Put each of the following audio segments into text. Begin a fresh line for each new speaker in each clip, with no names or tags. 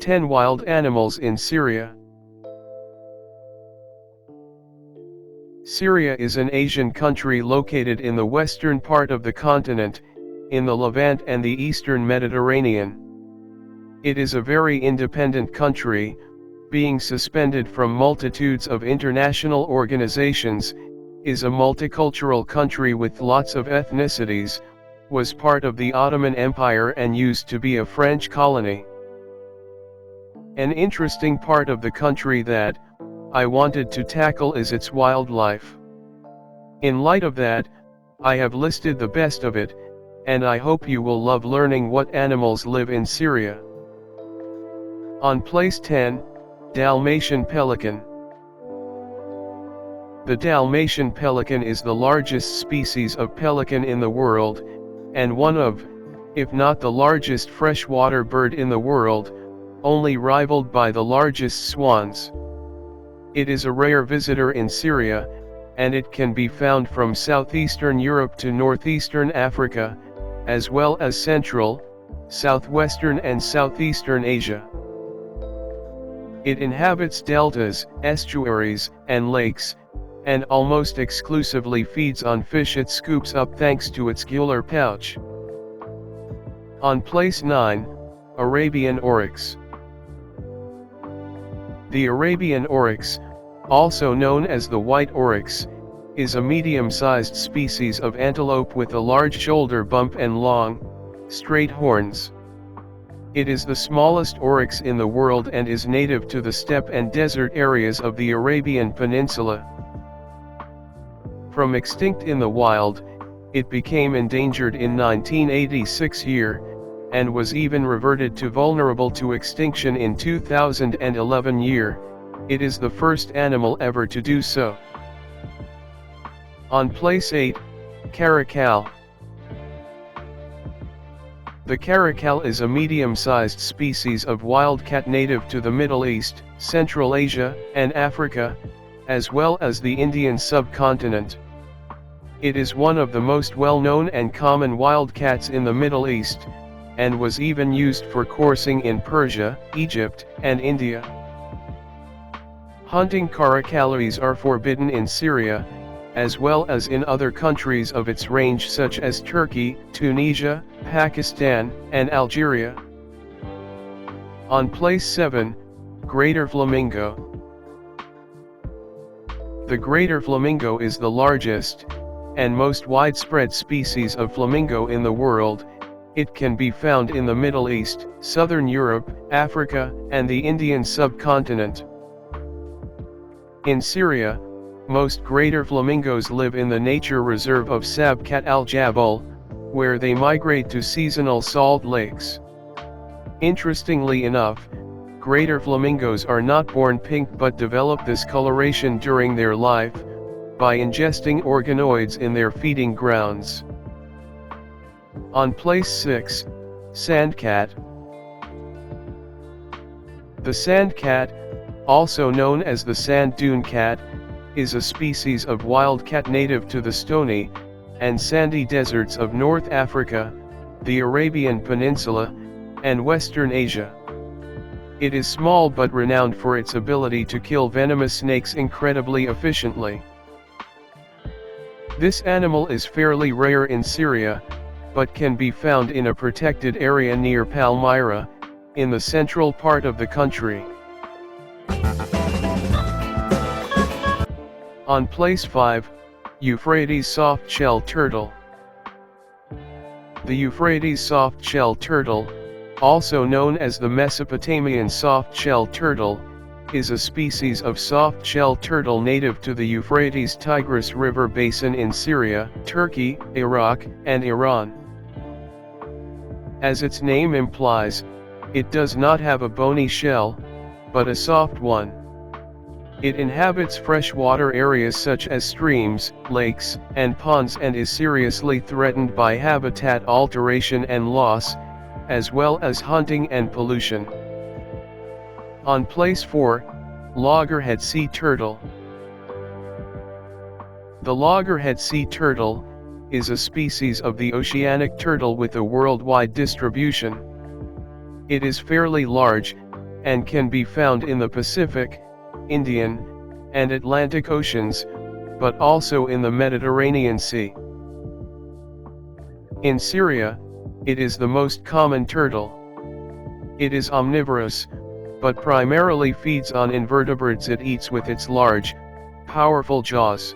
10 wild animals in Syria. Syria is an Asian country located in the western part of the continent, in the Levant and the eastern Mediterranean. It is a very independent country, being suspended from multitudes of international organizations, is a multicultural country with lots of ethnicities, was part of the Ottoman Empire and used to be a French colony. An interesting part of the country that I wanted to tackle is its wildlife. In light of that, I have listed the best of it, and I hope you will love learning what animals live in Syria. On place 10, Dalmatian Pelican. The Dalmatian pelican is the largest species of pelican in the world, and one of, if not the largest freshwater bird in the world, only rivaled by the largest swans. It is a rare visitor in Syria, and it can be found from southeastern Europe to northeastern Africa, as well as central, southwestern and southeastern Asia. It inhabits deltas, estuaries, and lakes, and almost exclusively feeds on fish it scoops up thanks to its gular pouch. On place 9, Arabian Orex. The Arabian Orex, also known as the white oryx, is a medium-sized species of antelope with a large shoulder bump and long, straight horns. It is the smallest oryx in the world and is native to the steppe and desert areas of the Arabian Peninsula. From extinct in the wild, it became endangered in 1986 year, and was even reverted to vulnerable to extinction in 2011 year. It is the first animal ever to do so. On place 8, Caracal. The caracal is a medium-sized species of wildcat native to the Middle East, Central Asia, and Africa, as well as the Indian subcontinent. It is one of the most well-known and common wildcats in the Middle East, and was even used for coursing in Persia, Egypt, and India. Hunting caracals are forbidden in Syria, as well as in other countries of its range such as Turkey, Tunisia, Pakistan, and Algeria. On place 7, Greater Flamingo. The Greater Flamingo is the largest, and most widespread species of flamingo in the world. It can be found in the Middle East, Southern Europe, Africa, and the Indian subcontinent. In Syria, most greater flamingos live in the nature reserve of Sabkat al-Jabal, where they migrate to seasonal salt lakes. Interestingly enough, greater flamingos are not born pink but develop this coloration during their life, by ingesting organoids in their feeding grounds. On place 6, Sandcat. The sandcat, also known as the sand dune cat, is a species of wildcat native to the stony and sandy deserts of North Africa, the Arabian Peninsula, and Western Asia. It is small but renowned for its ability to kill venomous snakes incredibly efficiently. This animal is fairly rare in Syria, but can be found in a protected area near Palmyra, in the central part of the country. On place 5, Euphrates soft-shell turtle. The Euphrates soft-shell turtle, also known as the Mesopotamian soft-shell turtle, is a species of soft-shell turtle native to the Euphrates-Tigris River basin in Syria, Turkey, Iraq, and Iran. As its name implies, it does not have a bony shell, but a soft one. It inhabits freshwater areas such as streams, lakes, and ponds and is seriously threatened by habitat alteration and loss, as well as hunting and pollution. On place 4, Loggerhead sea turtle. The loggerhead sea turtle is a species of the oceanic turtle with a worldwide distribution. It is fairly large, and can be found in the Pacific, Indian, and Atlantic Oceans, but also in the Mediterranean Sea. In Syria, it is the most common turtle. It is omnivorous, but primarily feeds on invertebrates it eats with its large, powerful jaws.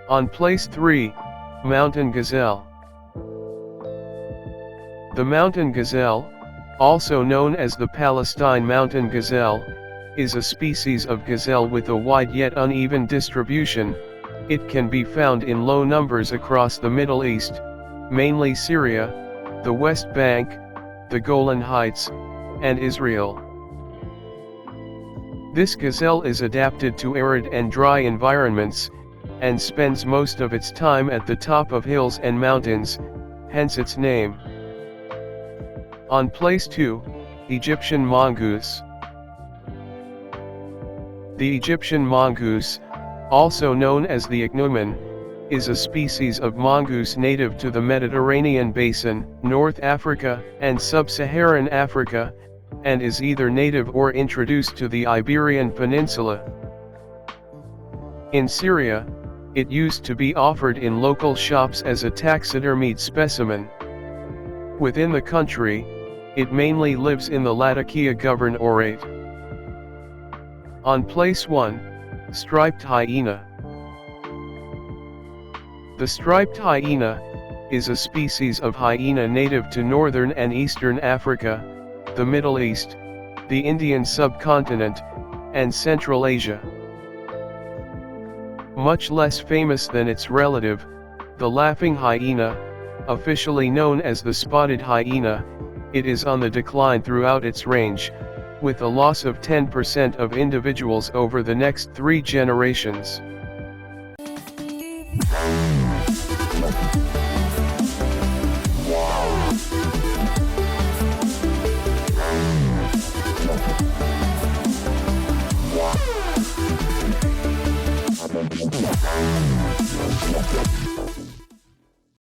On place 3, mountain gazelle. The mountain gazelle, also known as the Palestine mountain gazelle, is a species of gazelle with a wide yet uneven distribution. It can be found in low numbers across the Middle East, mainly Syria, the West Bank, the Golan Heights, and Israel. This gazelle is adapted to arid and dry environments, and spends most of its time at the top of hills and mountains, hence its name. On place 2, Egyptian mongoose. The Egyptian mongoose, also known as the ichneumon, is a species of mongoose native to the Mediterranean basin, North Africa, and Sub-Saharan Africa, and is either native or introduced to the Iberian Peninsula. In Syria, it used to be offered in local shops as a taxidermied specimen. Within the country, it mainly lives in the Latakia governorate. On place 1, striped hyena. The striped hyena is a species of hyena native to northern and eastern Africa, the Middle East, the Indian subcontinent, and Central Asia. Much less famous than its relative, the laughing hyena, officially known as the spotted hyena, it is on the decline throughout its range, with a loss of 10% of individuals over the next 3 generations.